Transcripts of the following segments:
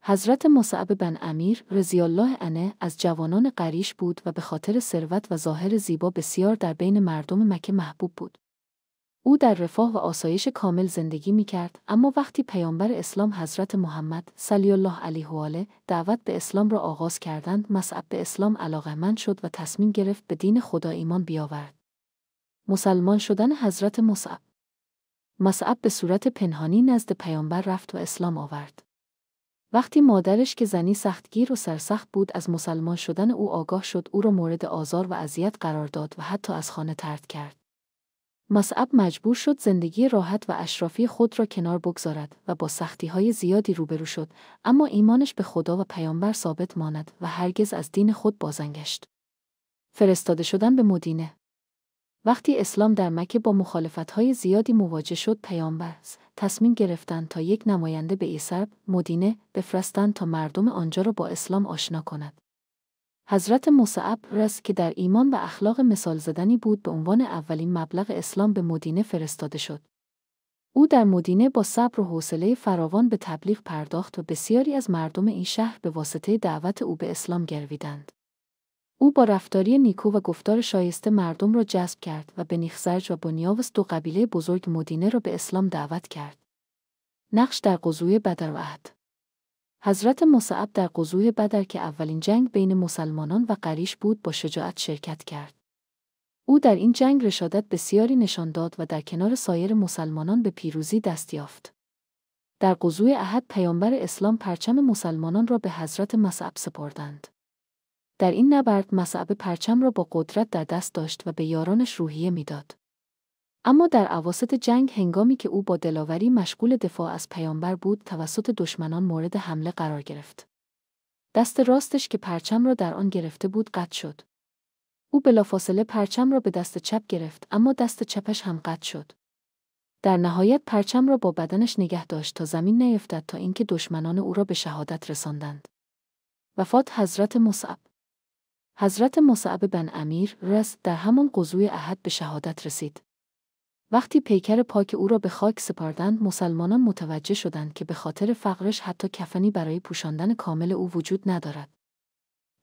حضرت مصعب بن امیر رضی الله عنه از جوانان قریش بود و به خاطر ثروت و ظاهر زیبا بسیار در بین مردم مکه محبوب بود. او در رفاه و آسایش کامل زندگی می‌کرد، اما وقتی پیامبر اسلام حضرت محمد صلی الله علیه و آله دعوت به اسلام را آغاز کردند، مصعب به اسلام علاقه‌مند شد و تصمیم گرفت به دین خدا ایمان بیاورد. مسلمان شدن حضرت مصعب به صورت پنهانی نزد پیامبر رفت و اسلام آورد. وقتی مادرش که زنی سختگیر و سرسخت بود از مسلمان شدن او آگاه شد، او را مورد آزار و اذیت قرار داد و حتی از خانه طرد کرد. مصعب مجبور شد زندگی راحت و اشرافی خود را کنار بگذارد و با سختی‌های زیادی روبرو شد، اما ایمانش به خدا و پیامبر ثابت ماند و هرگز از دین خود بازنگشت. فرستاده شدن به مدینه. وقتی اسلام در مکه با مخالفت‌های زیادی مواجه شد، پیامبر تصمیم گرفتند تا یک نماینده به مدینه بفرستند تا مردم آنجا را با اسلام آشنا کند. حضرت مصعب که در ایمان و اخلاق مثال زدنی بود، به عنوان اولین مبلغ اسلام به مدینه فرستاده شد. او در مدینه با صبر و حوصله فراوان به تبلیغ پرداخت و بسیاری از مردم این شهر به واسطه دعوت او به اسلام گرویدند. او با رفتاری نیکو و گفتار شایسته مردم را جذب کرد و بنی خزرج و بنی اوس، دو قبیله بزرگ مدینه را به اسلام دعوت کرد. نقش در غزوه بدر و احد. حضرت مصعب در غزوه بدر که اولین جنگ بین مسلمانان و قریش بود، با شجاعت شرکت کرد. او در این جنگ رشادت بسیاری نشان داد و در کنار سایر مسلمانان به پیروزی دست یافت. در غزوه احد پیامبر اسلام پرچم مسلمانان را به حضرت مصعب سپردند. در این نبرد مصعب پرچم را با قدرت در دست داشت و به یارانش روحیه میداد. اما در اواسط جنگ، هنگامی که او با دلاوری مشغول دفاع از پیامبر بود، توسط دشمنان مورد حمله قرار گرفت. دست راستش که پرچم را در آن گرفته بود قطع شد. او بلافاصله پرچم را به دست چپ گرفت، اما دست چپش هم قطع شد. در نهایت پرچم را با بدنش نگه داشت تا زمین نیفتد، تا اینکه دشمنان او را به شهادت رساندند. وفات حضرت مصعب بن امیر در همان غزوه احد به شهادت رسید. وقتی پیکر پاک او را به خاک سپردند، مسلمانان متوجه شدند که به خاطر فقرش حتی کفنی برای پوشاندن کامل او وجود ندارد.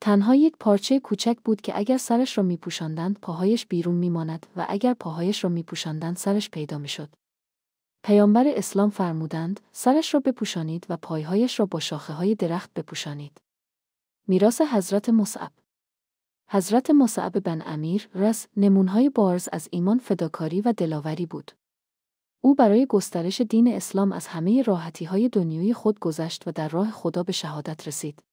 تنها یک پارچه کوچک بود که اگر سرش را میپوشاندند پاهایش بیرون میماند و اگر پاهایش را میپوشاندند سرش پیدا میشد. پیامبر اسلام فرمودند سرش را بپوشانید و پایهایش را با شاخه‌های درخت بپوشانید. میراث حضرت مصعب بن امیر نمونه‌های بارز از ایمان، فداکاری و دلاوری بود. او برای گسترش دین اسلام از همه راحتی‌های دنیوی خود گذشت و در راه خدا به شهادت رسید.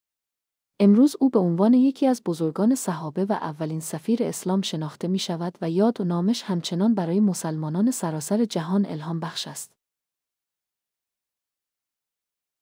امروز او به عنوان یکی از بزرگان صحابه و اولین سفیر اسلام شناخته می شود و یاد و نامش همچنان برای مسلمانان سراسر جهان الهام بخش است.